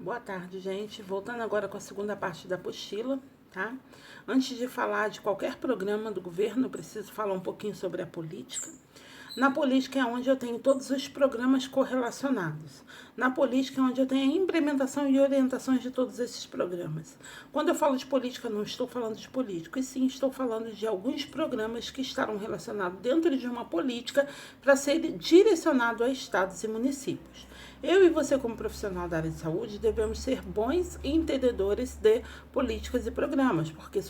Boa tarde, gente. Voltando agora com a segunda parte da apostila, tá? Antes de falar de qualquer programa do governo, eu preciso falar um pouquinho sobre a política. Na política é onde eu tenho todos os programas correlacionados. Na política é onde eu tenho a implementação e orientações de todos esses programas. Quando eu falo de política, não estou falando de político, e sim estou falando de alguns programas que estarão relacionados dentro de uma política para ser direcionado a estados e municípios. Eu e você, como profissional da área de saúde, devemos ser bons entendedores de políticas e programas, porque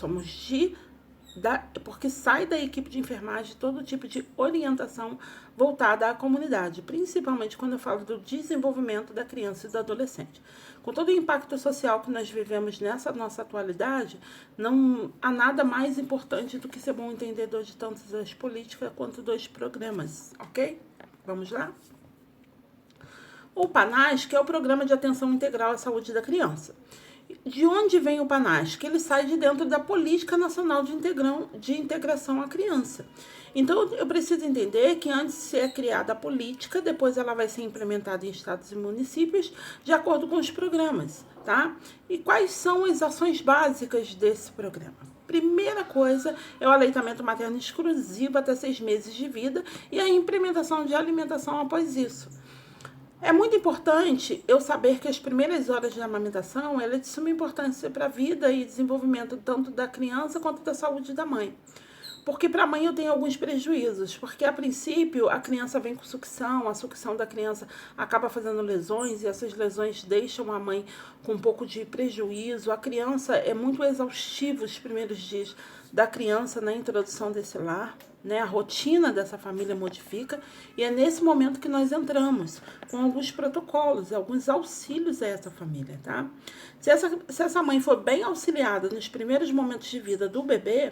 porque sai da equipe de enfermagem todo tipo de orientação voltada à comunidade, principalmente quando eu falo do desenvolvimento da criança e do adolescente. Com todo o impacto social que nós vivemos nessa nossa atualidade, não há nada mais importante do que ser bom entendedor de tanto das políticas quanto dos programas, ok? Vamos lá? O PANAS, que é o Programa de Atenção Integral à Saúde da Criança. De onde vem o PANAS? Que ele sai de dentro da Política Nacional de Integração à Criança. Então, eu preciso entender que antes de ser criada a política, depois ela vai ser implementada em estados e municípios, de acordo com os programas, tá? E quais são as ações básicas desse programa? Primeira coisa é o aleitamento materno exclusivo até 6 meses de vida e a implementação de alimentação após isso. É muito importante eu saber que as primeiras horas de amamentação ela é de suma importância para a vida e desenvolvimento tanto da criança quanto da saúde da mãe. Porque para a mãe eu tenho alguns prejuízos, porque a princípio a criança vem com sucção, a sucção da criança acaba fazendo lesões e essas lesões deixam a mãe com um pouco de prejuízo. A criança é muito exaustiva os primeiros dias da criança na introdução desse lar, né? A rotina dessa família modifica e é nesse momento que nós entramos com alguns protocolos, alguns auxílios a essa família, tá? Se essa mãe for bem auxiliada nos primeiros momentos de vida do bebê,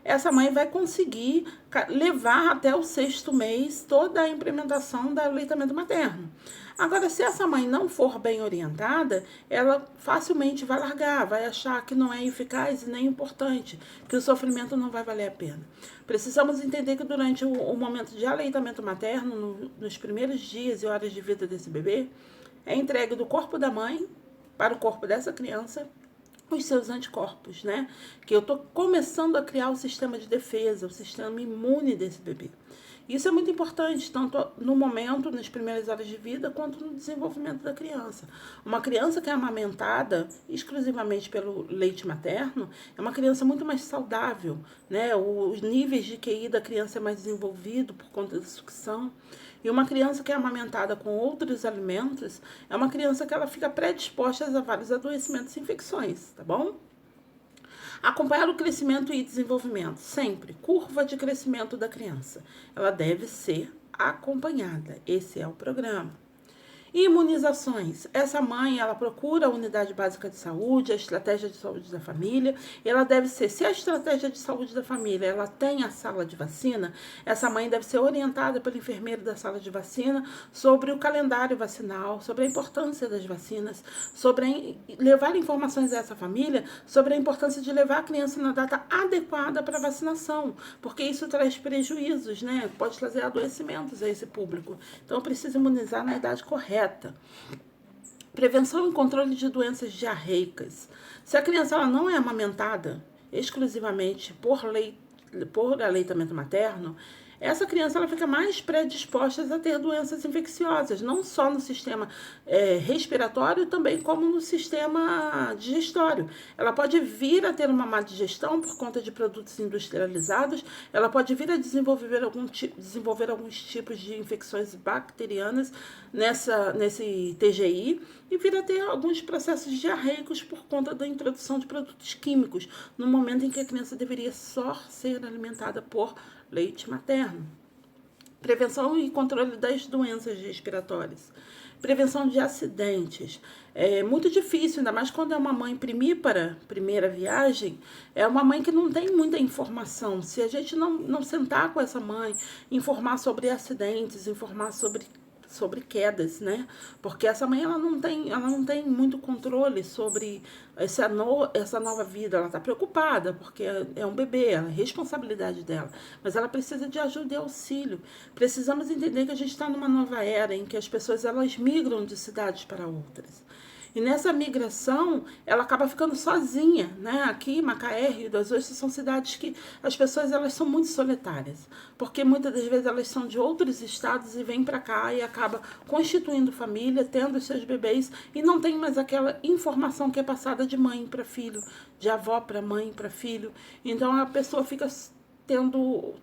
essa mãe vai conseguir levar até o 6º mês toda a implementação do aleitamento materno. Agora, se essa mãe não for bem orientada, ela facilmente vai largar, vai achar que não é eficaz e nem importante, que o sofrimento não vai valer a pena. Precisamos entender que durante o momento de aleitamento materno, nos primeiros dias e horas de vida desse bebê, é entregue do corpo da mãe para o corpo dessa criança os seus anticorpos, né? Que eu tô começando a criar o sistema de defesa, o sistema imune desse bebê. Isso é muito importante, tanto no momento, nas primeiras horas de vida, quanto no desenvolvimento da criança. Uma criança que é amamentada exclusivamente pelo leite materno é uma criança muito mais saudável, né? Os níveis de QI da criança é mais desenvolvido por conta da sucção. E uma criança que é amamentada com outros alimentos é uma criança que ela fica predisposta a vários adoecimentos e infecções, tá bom? Acompanhar o crescimento e desenvolvimento, sempre. Curva de crescimento da criança. Ela deve ser acompanhada. Esse é o programa. Imunizações. Essa mãe, ela procura a unidade básica de saúde, a estratégia de saúde da família. Ela deve ser, se a estratégia de saúde da família, ela tem a sala de vacina, essa mãe deve ser orientada pelo enfermeiro da sala de vacina sobre o calendário vacinal, sobre a importância das vacinas, sobre levar informações a essa família sobre a importância de levar a criança na data adequada para a vacinação, porque isso traz prejuízos, né? Pode trazer adoecimentos a esse público. Então, precisa imunizar na idade correta. Prevenção e controle de doenças diarreicas. Se a criança ela não é amamentada exclusivamente por aleitamento materno, essa criança ela fica mais predisposta a ter doenças infecciosas, não só no sistema respiratório, também como no sistema digestório. Ela pode vir a ter uma má digestão por conta de produtos industrializados, ela pode vir a desenvolver alguns tipos de infecções bacterianas nesse TGI e vir a ter alguns processos diarreicos por conta da introdução de produtos químicos, no momento em que a criança deveria só ser alimentada por leite materno. Prevenção e controle das doenças respiratórias. Prevenção de acidentes. É muito difícil, ainda mais quando é uma mãe primípara, primeira viagem, é uma mãe que não tem muita informação. Se a gente não sentar com essa mãe, informar sobre acidentes, informar sobre quedas, né? Porque essa mãe ela não tem muito controle sobre essa nova vida. Ela está preocupada porque é um bebê, é a responsabilidade dela, mas ela precisa de ajuda e auxílio. Precisamos entender que a gente está numa nova era em que as pessoas elas migram de cidades para outras. E nessa migração, ela acaba ficando sozinha, né? Aqui, Macaé, Rio das Ostras, são cidades que as pessoas elas são muito solitárias, porque muitas das vezes elas são de outros estados e vêm para cá e acaba constituindo família, tendo seus bebês e não tem mais aquela informação que é passada de mãe para filho, de avó para mãe para filho. Então a pessoa fica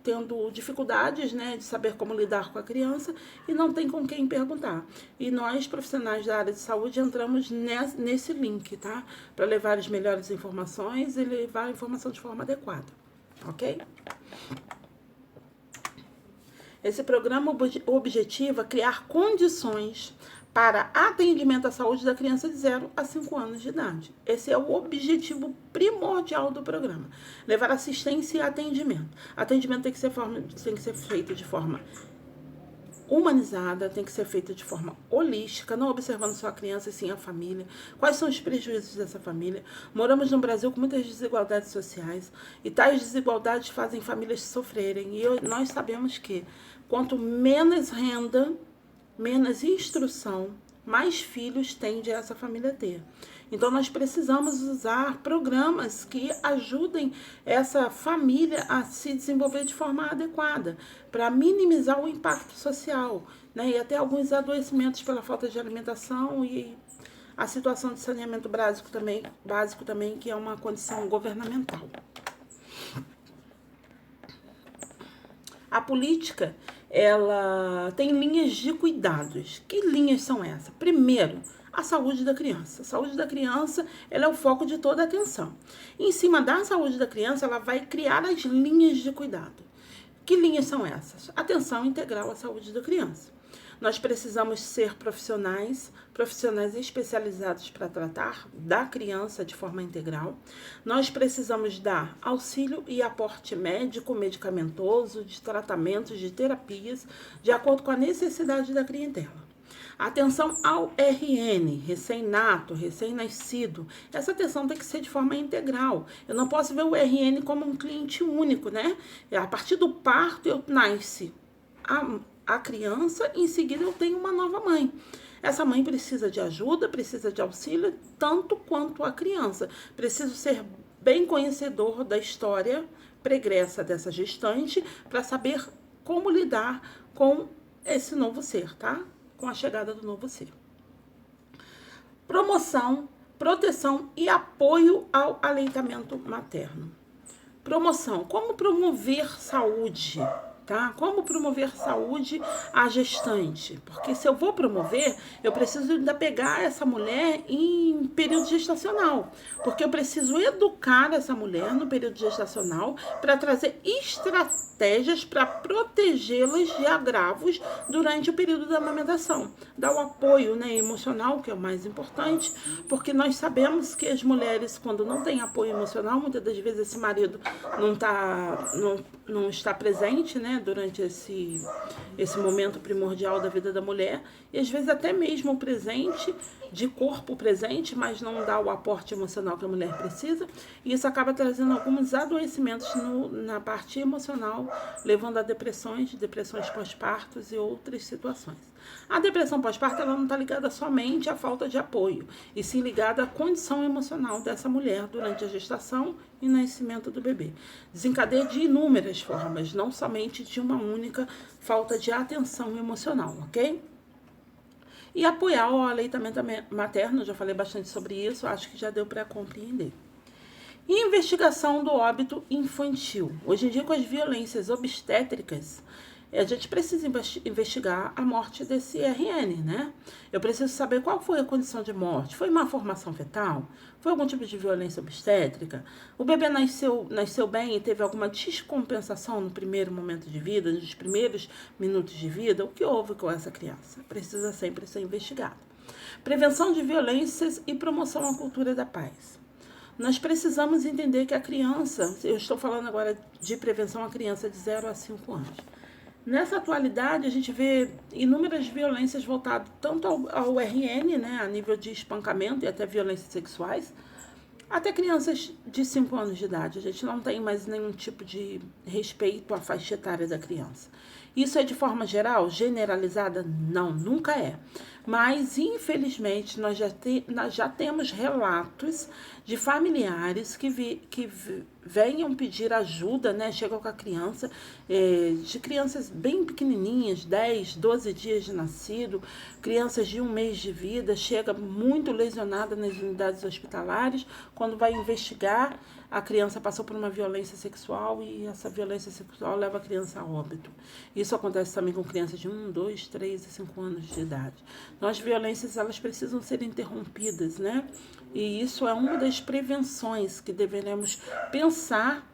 tendo dificuldades, né, de saber como lidar com a criança e não tem com quem perguntar. E nós, profissionais da área de saúde, entramos nesse link, tá? Para levar as melhores informações e levar a informação de forma adequada, ok? Esse programa objetiva criar condições para atendimento à saúde da criança de 0 a 5 anos de idade. Esse é o objetivo primordial do programa. Levar assistência e atendimento. Atendimento tem que ser feito de forma humanizada, tem que ser feita de forma holística, não observando só a criança e sim a família. Quais são os prejuízos dessa família? Moramos no Brasil com muitas desigualdades sociais e tais desigualdades fazem famílias sofrerem. E nós sabemos que quanto menos renda, menos instrução, mais filhos tende essa família a ter. Então, nós precisamos usar programas que ajudem essa família a se desenvolver de forma adequada, para minimizar o impacto social, né? E até alguns adoecimentos pela falta de alimentação e a situação de saneamento básico também, que é uma condição governamental. A política, ela tem linhas de cuidados. Que linhas são essas? Primeiro, a saúde da criança. A saúde da criança, ela é o foco de toda a atenção. Em cima da saúde da criança, ela vai criar as linhas de cuidado. Que linhas são essas? Atenção integral à saúde da criança. Nós precisamos ser profissionais especializados para tratar da criança de forma integral. Nós precisamos dar auxílio e aporte médico, medicamentoso, de tratamentos, de terapias, de acordo com a necessidade da clientela. Atenção ao RN, recém-nato, recém-nascido. Essa atenção tem que ser de forma integral. Eu não posso ver o RN como um cliente único, né? A partir do parto, eu nasce a criança, em seguida eu tenho uma nova mãe. Essa mãe precisa de ajuda, precisa de auxílio, tanto quanto a criança. Preciso ser bem conhecedor da história pregressa dessa gestante para saber como lidar com esse novo ser, tá? Com a chegada do novo ser. Promoção, proteção e apoio ao aleitamento materno. Promoção, como promover saúde? Tá? Como promover saúde à gestante? Porque se eu vou promover, eu preciso ainda pegar essa mulher em período gestacional. Porque eu preciso educar essa mulher no período gestacional para trazer estratégias para protegê-las de agravos durante o período da amamentação. Dar o apoio, né, emocional, que é o mais importante, porque nós sabemos que as mulheres, quando não têm apoio emocional, muitas das vezes esse marido não está presente, né, durante esse momento primordial da vida da mulher, e às vezes até mesmo o presente, de corpo presente, mas não dá o aporte emocional que a mulher precisa, e isso acaba trazendo alguns adoecimentos na parte emocional, levando a depressões pós-partos e outras situações. A depressão pós-parto ela não está ligada somente à falta de apoio, e sim ligada à condição emocional dessa mulher durante a gestação e nascimento do bebê. Desencadeia de inúmeras formas, não somente de uma única falta de atenção emocional, ok? E apoiar o aleitamento materno, já falei bastante sobre isso, acho que já deu para compreender. E investigação do óbito infantil. Hoje em dia, com as violências obstétricas, a gente precisa investigar a morte desse RN, né? Eu preciso saber qual foi a condição de morte. Foi uma formação fetal? Foi algum tipo de violência obstétrica? O bebê nasceu bem e teve alguma descompensação no primeiro momento de vida, nos primeiros minutos de vida? O que houve com essa criança? Precisa sempre ser investigado. Prevenção de violências e promoção à cultura da paz. Nós precisamos entender que a criança, eu estou falando agora de prevenção à criança de 0 a 5 anos. Nessa atualidade, a gente vê inúmeras violências voltadas tanto ao RN, né, a nível de espancamento e até violências sexuais, até crianças de 5 anos de idade. A gente não tem mais nenhum tipo de respeito à faixa etária da criança. Isso é de forma geral, generalizada? Não, nunca é. Mas, infelizmente, nós já temos relatos de familiares que venham pedir ajuda, né? Chegam com a criança, de crianças bem pequenininhas, 10, 12 dias de nascido, crianças de 1 mês de vida, chega muito lesionada nas unidades hospitalares, quando vai investigar, a criança passou por uma violência sexual e essa violência sexual leva a criança a óbito. Isso acontece também com crianças de 1, 2, 3 e 5 anos de idade. Então, as violências, elas precisam ser interrompidas, né? E isso é uma das prevenções que deveremos pensar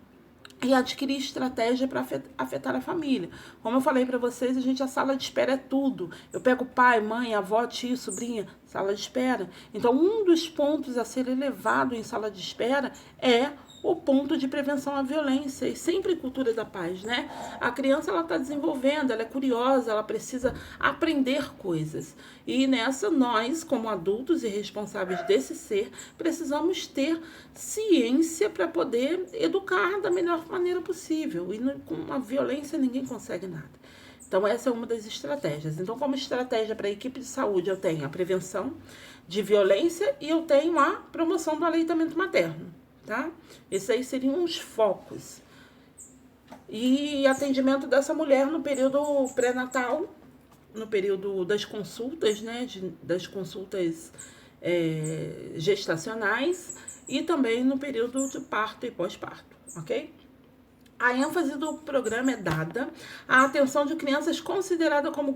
e adquirir estratégia para afetar a família. Como eu falei para vocês, a sala de espera é tudo. Eu pego pai, mãe, avó, tio, sobrinha, sala de espera. Então, um dos pontos a ser elevado em sala de espera é o ponto de prevenção à violência e sempre cultura da paz, né? A criança, ela está desenvolvendo, ela é curiosa, ela precisa aprender coisas. E nessa, nós, como adultos e responsáveis desse ser, precisamos ter ciência para poder educar da melhor maneira possível. E com a violência ninguém consegue nada. Então, essa é uma das estratégias. Então, como estratégia para a equipe de saúde, eu tenho a prevenção de violência e eu tenho a promoção do aleitamento materno. Tá? Esses aí seriam os focos. E atendimento dessa mulher no período pré-natal, no período das consultas, né? Das consultas gestacionais e também no período de parto e pós-parto, ok? A ênfase do programa é dada à atenção de crianças consideradas como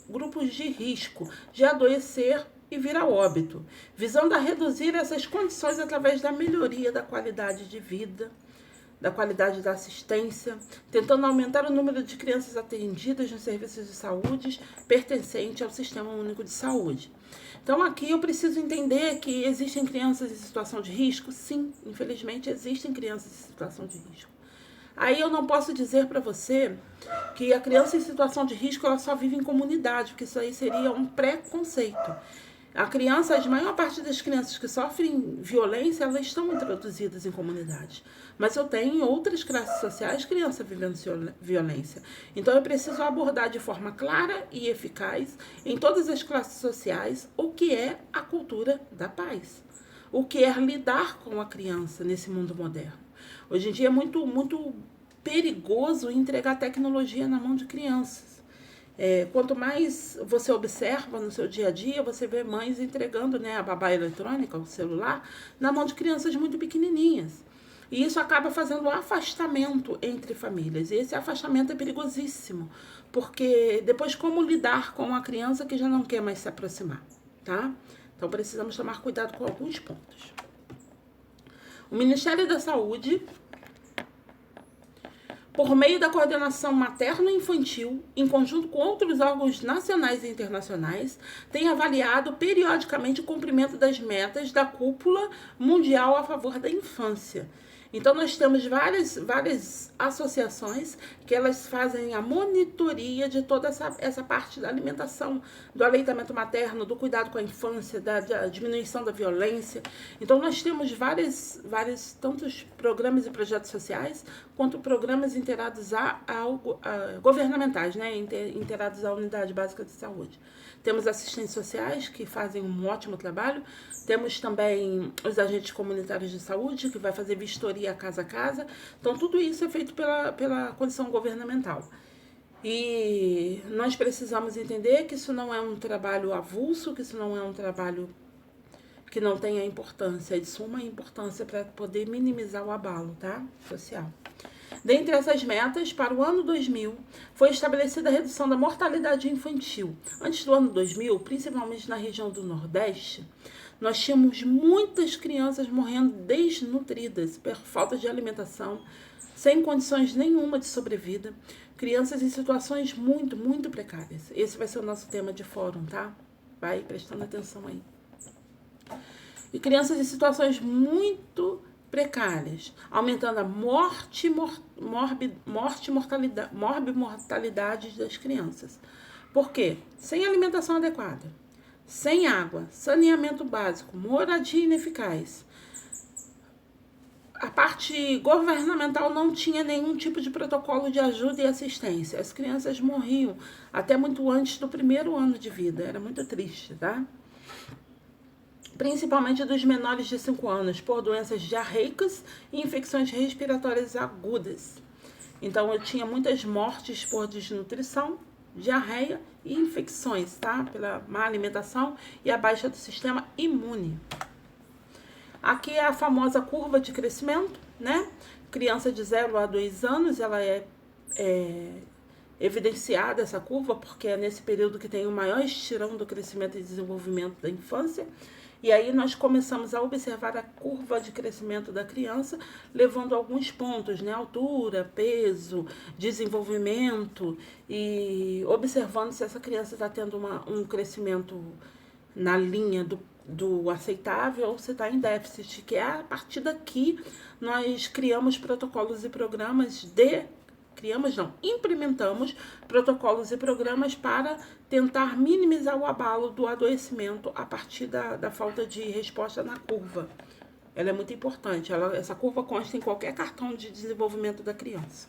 grupos de risco de adoecer e vir a óbito, visando a reduzir essas condições através da melhoria da qualidade de vida, da qualidade da assistência, tentando aumentar o número de crianças atendidas nos serviços de saúde pertencente ao Sistema Único de Saúde. Então, aqui eu preciso entender que existem crianças em situação de risco? Sim, infelizmente existem crianças em situação de risco. Aí eu não posso dizer para você que a criança em situação de risco ela só vive em comunidade, porque isso aí seria um preconceito. A maior parte das crianças que sofrem violência, elas estão introduzidas em comunidades. Mas eu tenho em outras classes sociais crianças vivendo violência. Então eu preciso abordar de forma clara e eficaz em todas as classes sociais o que é a cultura da paz. O que é lidar com a criança nesse mundo moderno. Hoje em dia é muito perigoso entregar tecnologia na mão de crianças. Quanto mais você observa no seu dia a dia, você vê mães entregando, né, a babá eletrônica, o celular, na mão de crianças muito pequenininhas. E isso acaba fazendo afastamento entre famílias. E esse afastamento é perigosíssimo, porque depois como lidar com uma criança que já não quer mais se aproximar, tá? Então precisamos tomar cuidado com alguns pontos. O Ministério da Saúde, por meio da coordenação materno-infantil, em conjunto com outros órgãos nacionais e internacionais, tem avaliado periodicamente o cumprimento das metas da Cúpula Mundial a favor da infância. Então, nós temos várias associações que elas fazem a monitoria de toda essa parte da alimentação, do aleitamento materno, do cuidado com a infância, da diminuição da violência. Então, nós temos vários tantos programas e projetos sociais, quanto programas inteirados governamentais, né? Inteirados à Unidade Básica de Saúde. Temos assistentes sociais, que fazem um ótimo trabalho. Temos também os agentes comunitários de saúde, que vai fazer vistoria casa a casa. Então, tudo isso é feito pela condição governamental. E nós precisamos entender que isso não é um trabalho avulso, que isso não é um trabalho que não tenha importância, é de suma importância para poder minimizar o abalo, tá? Social. Dentre essas metas, para o ano 2000, foi estabelecida a redução da mortalidade infantil. Antes do ano 2000, principalmente na região do Nordeste, nós tínhamos muitas crianças morrendo desnutridas por falta de alimentação, sem condições nenhuma de sobrevida, crianças em situações muito precárias. Esse vai ser o nosso tema de fórum, tá? Vai prestando atenção aí. E crianças em situações muito precárias, aumentando a mortalidade das crianças. Por quê? Sem alimentação adequada, sem água, saneamento básico, moradia ineficaz. A parte governamental não tinha nenhum tipo de protocolo de ajuda e assistência. As crianças morriam até muito antes do primeiro ano de vida. Era muito triste, tá? Principalmente dos menores de 5 anos, por doenças diarreicas e infecções respiratórias agudas. Então, eu tinha muitas mortes por desnutrição, diarreia e infecções, tá? Pela má alimentação e a baixa do sistema imune. Aqui é a famosa curva de crescimento, né? Criança de 0 a 2 anos, ela é evidenciada, essa curva, porque é nesse período que tem o maior estirão do crescimento e desenvolvimento da infância. E aí nós começamos a observar a curva de crescimento da criança, levando alguns pontos, né? Altura, peso, desenvolvimento, e observando se essa criança está tendo um crescimento na linha do aceitável ou se está em déficit, que é a partir daqui nós criamos protocolos e programas implementamos protocolos e programas para tentar minimizar o abalo do adoecimento a partir da falta de resposta na curva. Ela é muito importante, essa curva consta em qualquer cartão de desenvolvimento da criança.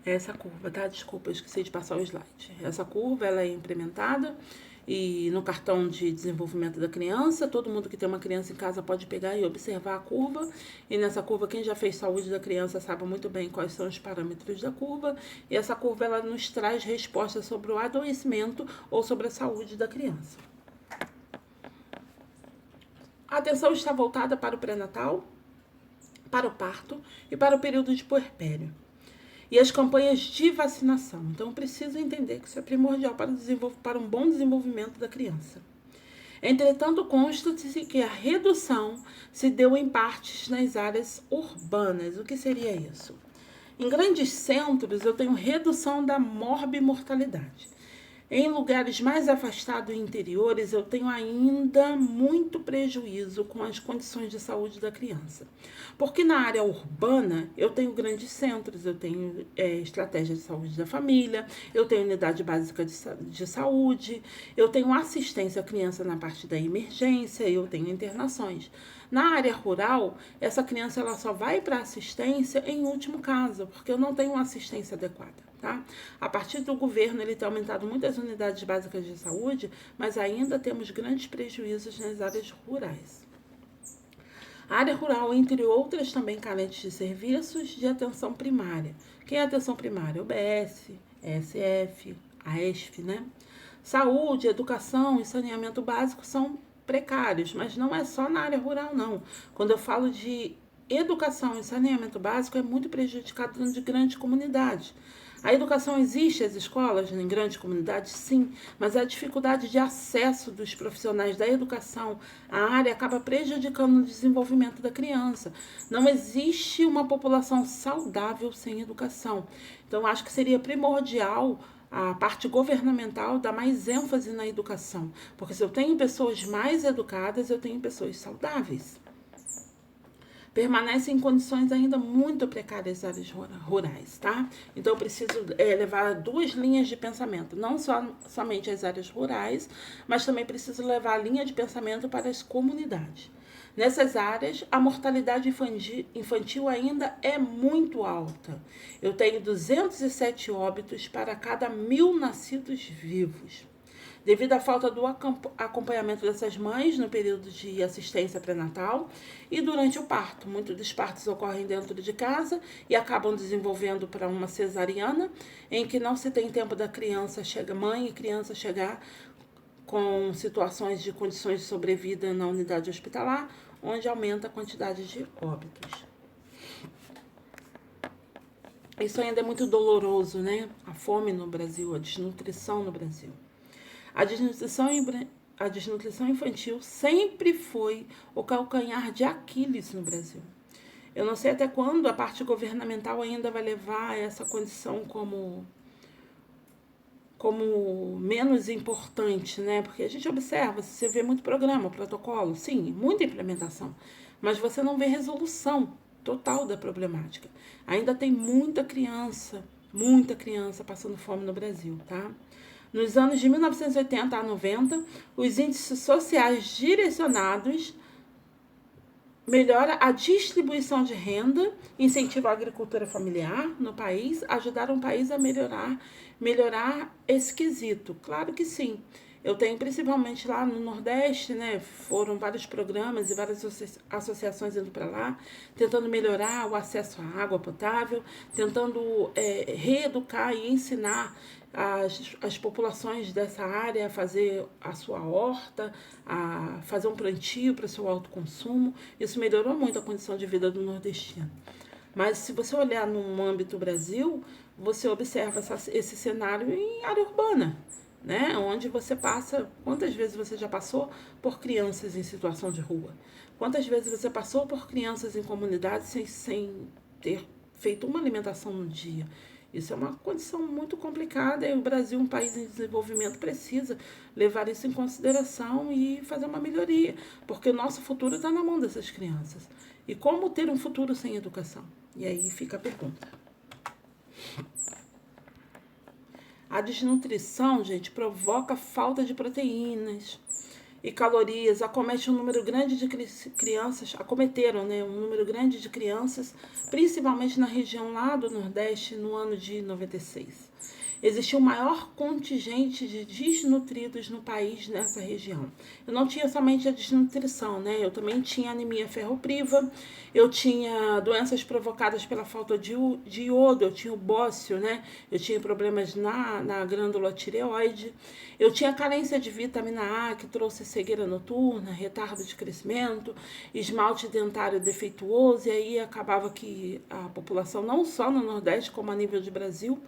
Essa curva, tá? Desculpa, eu esqueci de passar o slide. Essa curva, ela é implementada e no cartão de desenvolvimento da criança, todo mundo que tem uma criança em casa pode pegar e observar a curva. E nessa curva, quem já fez saúde da criança sabe muito bem quais são os parâmetros da curva. E essa curva, ela nos traz respostas sobre o adoecimento ou sobre a saúde da criança. A atenção está voltada para o pré-natal, para o parto e para o período de puerpério. E as campanhas de vacinação. Então, eu preciso entender que isso é primordial para um bom desenvolvimento da criança. Entretanto, consta-se que a redução se deu em partes nas áreas urbanas. O que seria isso? Em grandes centros, eu tenho redução da morbimortalidade. Em lugares mais afastados e interiores, eu tenho ainda muito prejuízo com as condições de saúde da criança. Porque na área urbana, eu tenho grandes centros, eu tenho estratégia de saúde da família, eu tenho unidade básica de saúde, eu tenho assistência à criança na parte da emergência, eu tenho internações. Na área rural, essa criança ela só vai para assistência em último caso, porque eu não tenho uma assistência adequada. Tá? A partir do governo, ele tem aumentado muitas unidades básicas de saúde, mas ainda temos grandes prejuízos nas áreas rurais. A área rural, entre outras, também carente de serviços de atenção primária. Quem é atenção primária? UBS, ESF, AESF, né? Saúde, educação e saneamento básico são precários, mas não é só na área rural, não. Quando eu falo de educação e saneamento básico, é muito prejudicado dentro de grandes comunidades. A educação existe, as escolas em grandes comunidades, sim, mas a dificuldade de acesso dos profissionais da educação à área acaba prejudicando o desenvolvimento da criança. Não existe uma população saudável sem educação. Então, acho que seria primordial a parte governamental dar mais ênfase na educação, porque se eu tenho pessoas mais educadas, eu tenho pessoas saudáveis. Permanecem em condições ainda muito precárias as áreas rurais, tá? Então, eu preciso levar duas linhas de pensamento, não somente as áreas rurais, mas também preciso levar a linha de pensamento para as comunidades. Nessas áreas, a mortalidade infantil ainda é muito alta. Eu tenho 207 óbitos para cada 1.000 nascidos vivos. Devido à falta do acompanhamento dessas mães no período de assistência pré-natal e durante o parto. Muitos dos partos ocorrem dentro de casa e acabam desenvolvendo para uma cesariana, em que não se tem tempo da mãe e criança chegar com situações de condições de sobrevida na unidade hospitalar, onde aumenta a quantidade de óbitos. Isso ainda é muito doloroso, né? A fome no Brasil, a desnutrição no Brasil. A desnutrição infantil sempre foi o calcanhar de Aquiles no Brasil. Eu não sei até quando a parte governamental ainda vai levar essa condição como menos importante, né? Porque a gente observa, você vê muito programa, protocolo, sim, muita implementação, mas você não vê resolução total da problemática. Ainda tem muita criança passando fome no Brasil, tá? Nos anos de 1980 a 90, os índices sociais direcionados melhora a distribuição de renda, incentiva a agricultura familiar no país, ajudaram o país a melhorar esse quesito. Claro que sim. Eu tenho principalmente lá no Nordeste, né? Foram vários programas e várias associações indo para lá, tentando melhorar o acesso à água potável, tentando reeducar e ensinar as populações dessa área a fazer a sua horta, a fazer um plantio para o seu autoconsumo. Isso melhorou muito a condição de vida do nordestino. Mas se você olhar no âmbito Brasil, você observa esse cenário em área urbana, né? Onde você passa, quantas vezes você já passou por crianças em situação de rua? Quantas vezes você passou por crianças em comunidades sem ter feito uma alimentação no dia? Isso é uma condição muito complicada e o Brasil, um país em desenvolvimento, precisa levar isso em consideração e fazer uma melhoria, porque o nosso futuro está na mão dessas crianças. E como ter um futuro sem educação? E aí fica a pergunta. A desnutrição, gente, provoca falta de proteínas e calorias, acomete um número grande de crianças, acometeram, né, um número grande de crianças, principalmente na região lá do Nordeste, no ano de 96. Existiu o maior contingente de desnutridos no país nessa região. Eu não tinha somente a desnutrição, né? Eu também tinha anemia ferropriva, eu tinha doenças provocadas pela falta de iodo, eu tinha o bócio, né? Eu tinha problemas na glândula tireoide, eu tinha carência de vitamina A, que trouxe cegueira noturna, retardo de crescimento, esmalte dentário defeituoso, e aí acabava que a população, não só no Nordeste, como a nível de Brasil,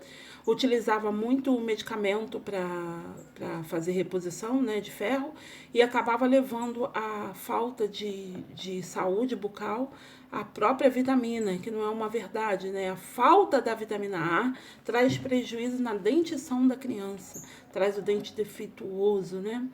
utilizava muito medicamento para fazer reposição, né, de ferro e acabava levando a falta de saúde bucal à própria vitamina, que não é uma verdade, né? A falta da vitamina A traz prejuízo na dentição da criança, traz o dente defeituoso, né?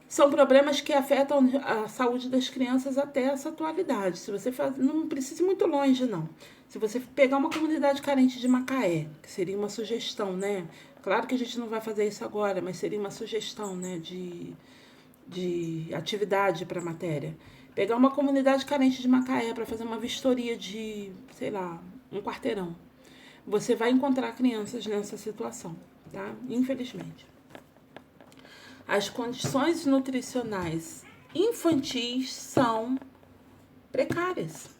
São problemas que afetam a saúde das crianças até essa atualidade. Se você não precisa ir muito longe, não. Se você pegar uma comunidade carente de Macaé, que seria uma sugestão, né? Claro que a gente não vai fazer isso agora, mas seria uma sugestão, né, de atividade para a matéria. Pegar uma comunidade carente de Macaé para fazer uma vistoria de, sei lá, um quarteirão. Você vai encontrar crianças nessa situação, tá? Infelizmente. As condições nutricionais infantis são precárias.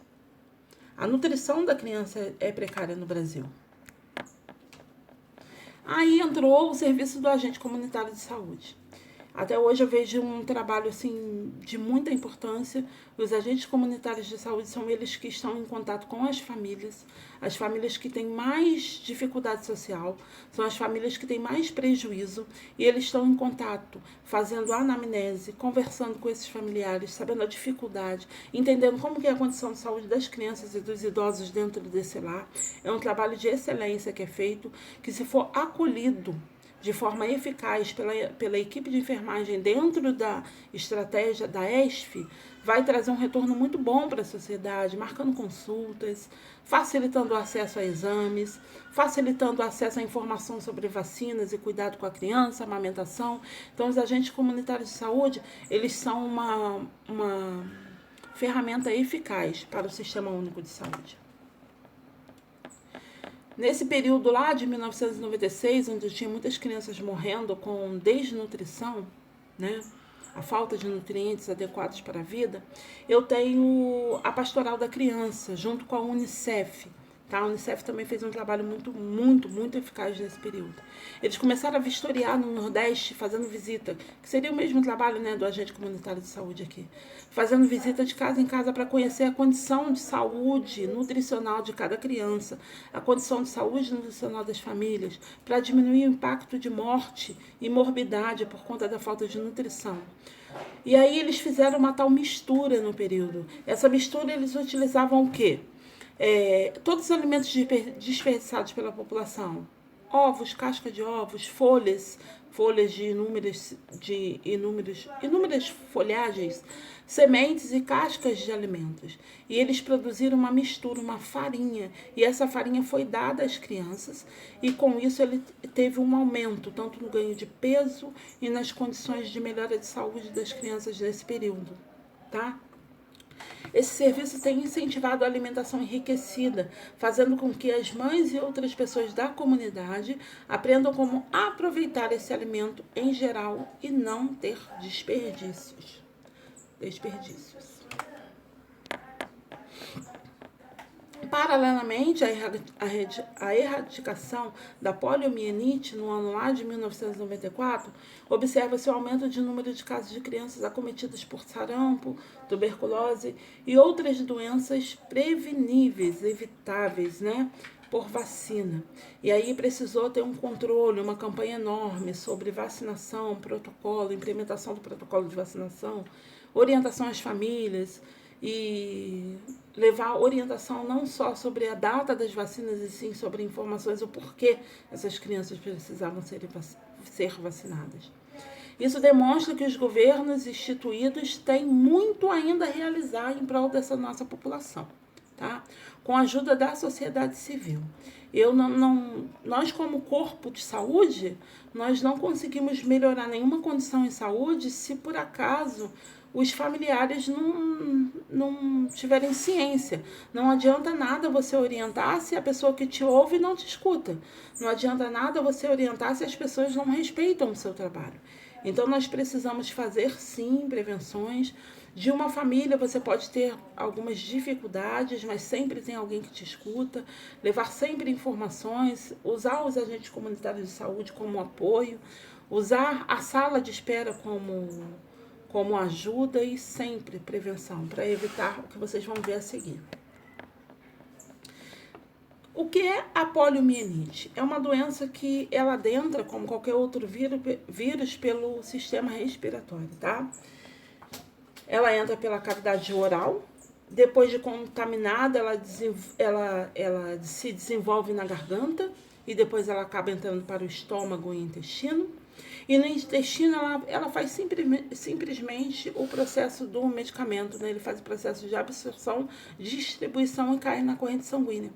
A nutrição da criança é precária no Brasil. Aí entrou o serviço do agente comunitário de saúde. Até hoje eu vejo um trabalho assim de muita importância. Os agentes comunitários de saúde são eles que estão em contato com as famílias que têm mais dificuldade social, são as famílias que têm mais prejuízo, e eles estão em contato, fazendo anamnese, conversando com esses familiares, sabendo a dificuldade, entendendo como que é a condição de saúde das crianças e dos idosos dentro desse lar. É um trabalho de excelência que é feito, que se for acolhido de forma eficaz pela equipe de enfermagem dentro da estratégia da ESF, vai trazer um retorno muito bom para a sociedade, marcando consultas, facilitando o acesso a exames, facilitando o acesso à informação sobre vacinas e cuidado com a criança, amamentação. Então, os agentes comunitários de saúde, eles são uma ferramenta eficaz para o Sistema Único de Saúde. Nesse período lá de 1996, onde tinha muitas crianças morrendo com desnutrição, né, a falta de nutrientes adequados para a vida, eu tenho a Pastoral da Criança, junto com a Unicef. Tá? A Unicef também fez um trabalho muito eficaz nesse período. Eles começaram a vistoriar no Nordeste, fazendo visita, que seria o mesmo trabalho, né, do agente comunitário de saúde aqui, fazendo visita de casa em casa para conhecer a condição de saúde nutricional de cada criança, a condição de saúde nutricional das famílias, para diminuir o impacto de morte e morbidade por conta da falta de nutrição. E aí eles fizeram uma tal mistura no período. Essa mistura eles utilizavam o quê? Todos os alimentos desperdiçados pela população, ovos, casca de ovos, folhas de inúmeras folhagens, sementes e cascas de alimentos. E eles produziram uma mistura, uma farinha, e essa farinha foi dada às crianças, e com isso ele teve um aumento, tanto no ganho de peso e nas condições de melhora de saúde das crianças nesse período, tá? Esse serviço tem incentivado a alimentação enriquecida, fazendo com que as mães e outras pessoas da comunidade aprendam como aproveitar esse alimento em geral e não ter desperdícios. Paralelamente à erradicação da poliomielite no ano lá de 1994, observa-se o aumento de número de casos de crianças acometidas por sarampo, tuberculose e outras doenças preveníveis, evitáveis, né, por vacina. E aí precisou ter um controle, uma campanha enorme sobre vacinação, protocolo, implementação do protocolo de vacinação, orientação às famílias, e levar orientação não só sobre a data das vacinas, e sim sobre informações o porquê essas crianças precisavam ser vacinadas. Isso demonstra que os governos instituídos têm muito ainda a realizar em prol dessa nossa população, tá? Com a ajuda da sociedade civil. Nós, como corpo de saúde, nós não conseguimos melhorar nenhuma condição em saúde se por acaso os familiares não tiverem ciência. Não adianta nada você orientar se a pessoa que te ouve não te escuta. Não adianta nada você orientar se as pessoas não respeitam o seu trabalho. Então, nós precisamos fazer, sim, prevenções. De uma família, você pode ter algumas dificuldades, mas sempre tem alguém que te escuta. Levar sempre informações, usar os agentes comunitários de saúde como apoio, usar a sala de espera como ajuda e sempre prevenção, para evitar o que vocês vão ver a seguir. O que é a poliomielite? É uma doença que ela adentra, como qualquer outro vírus, pelo sistema respiratório, tá? Ela entra pela cavidade oral, depois de contaminada, ela se desenvolve na garganta e depois ela acaba entrando para o estômago e intestino. E no intestino ela faz simplesmente o processo do medicamento, né? Ele faz o processo de absorção, distribuição e cai na corrente sanguínea.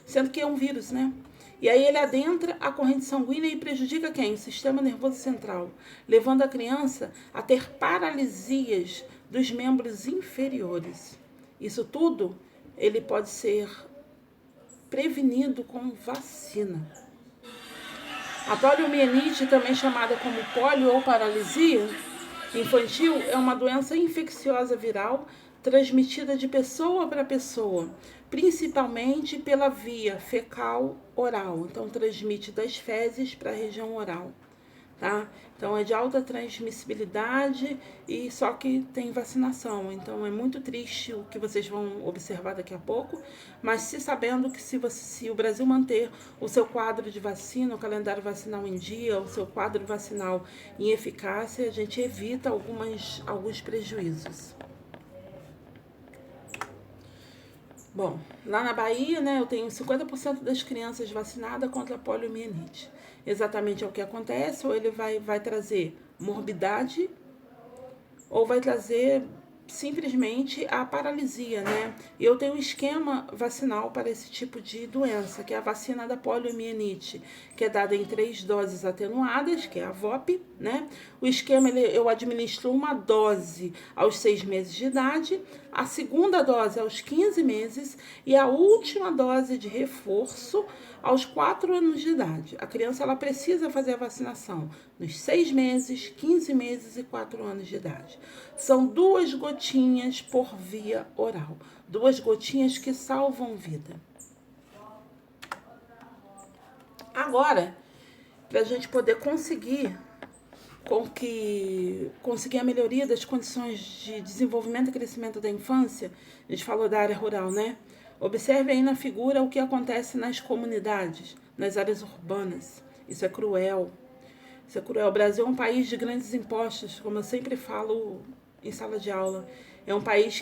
Sendo que é um vírus, né? E aí ele adentra a corrente sanguínea e prejudica quem? O sistema nervoso central, levando a criança a ter paralisias dos membros inferiores. Isso tudo ele pode ser prevenido com vacina. A poliomielite, também chamada como polio ou paralisia infantil, é uma doença infecciosa viral transmitida de pessoa para pessoa, principalmente pela via fecal-oral. Então, transmite das fezes para a região oral, tá? Então, é de alta transmissibilidade e só que tem vacinação. Então, é muito triste o que vocês vão observar daqui a pouco, mas sabendo que se o Brasil manter o seu quadro de vacina, o calendário vacinal em dia, o seu quadro vacinal em eficácia, a gente evita alguns prejuízos. Bom, lá na Bahia, né, eu tenho 50% das crianças vacinadas contra a poliomielite. Exatamente é o que acontece, ou ele vai trazer morbidade, ou vai trazer simplesmente a paralisia, né? E eu tenho um esquema vacinal para esse tipo de doença, que é a vacina da poliomielite, que é dada em 3 doses atenuadas, que é a VOP, né? O esquema, eu administro uma dose aos 6 meses de idade, a segunda dose aos 15 meses e a última dose de reforço aos 4 anos de idade. A criança ela precisa fazer a vacinação nos 6 meses, 15 meses e 4 anos de idade. São 2 gotinhas por via oral. 2 gotinhas que salvam vida. Agora, para a gente poder conseguir a melhoria das condições de desenvolvimento e crescimento da infância, a gente falou da área rural, né? Observe aí na figura o que acontece nas comunidades, nas áreas urbanas. Isso é cruel. Isso é cruel. O Brasil é um país de grandes impostos, como eu sempre falo em sala de aula. É um país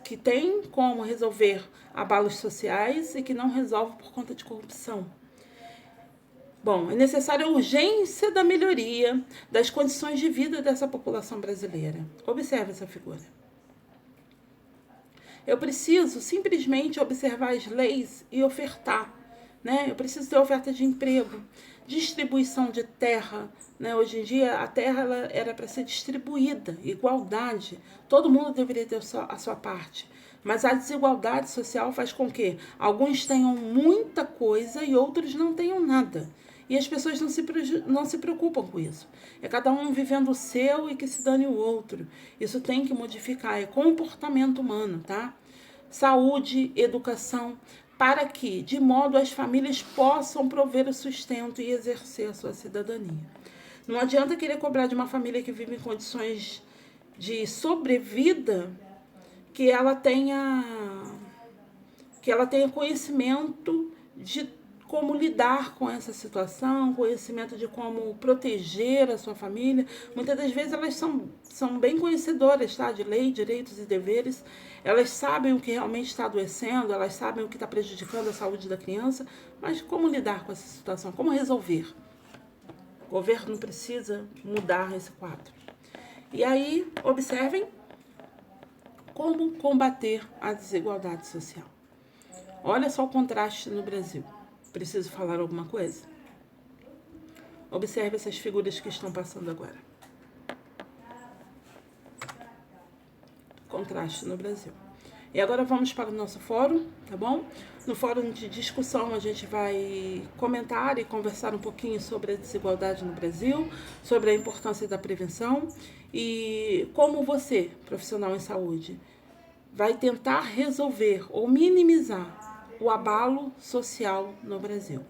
que tem como resolver abalos sociais e que não resolve por conta de corrupção. Bom, é necessária a urgência da melhoria das condições de vida dessa população brasileira. Observe essa figura. Eu preciso simplesmente observar as leis e ofertar, né? Eu preciso ter oferta de emprego, distribuição de terra, né? Hoje em dia a terra ela era para ser distribuída, igualdade. Todo mundo deveria ter a sua parte. Mas a desigualdade social faz com que alguns tenham muita coisa e outros não tenham nada. E as pessoas não se preocupam com isso. É cada um vivendo o seu e que se dane o outro. Isso tem que modificar. É comportamento humano, tá? Saúde, educação, para que, de modo as famílias possam prover o sustento e exercer a sua cidadania. Não adianta querer cobrar de uma família que vive em condições de sobrevida que ela tenha conhecimento de como lidar com essa situação, conhecimento de como proteger a sua família. Muitas das vezes elas são bem conhecedoras, tá? De lei, direitos e deveres. Elas sabem o que realmente está adoecendo, elas sabem o que está prejudicando a saúde da criança, mas como lidar com essa situação? Como resolver? O governo precisa mudar esse quadro. E aí, observem como combater a desigualdade social. Olha só o contraste no Brasil. Preciso falar alguma coisa? Observe essas figuras que estão passando agora. Contraste no Brasil. E agora vamos para o nosso fórum, tá bom? No fórum de discussão a gente vai comentar e conversar um pouquinho sobre a desigualdade no Brasil, sobre a importância da prevenção e como você, profissional em saúde, vai tentar resolver ou minimizar o abalo social no Brasil.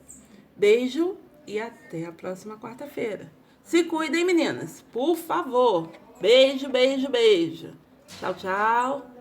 Beijo e até a próxima quarta-feira. Se cuidem, meninas, por favor. Beijo, beijo, beijo. Tchau, tchau.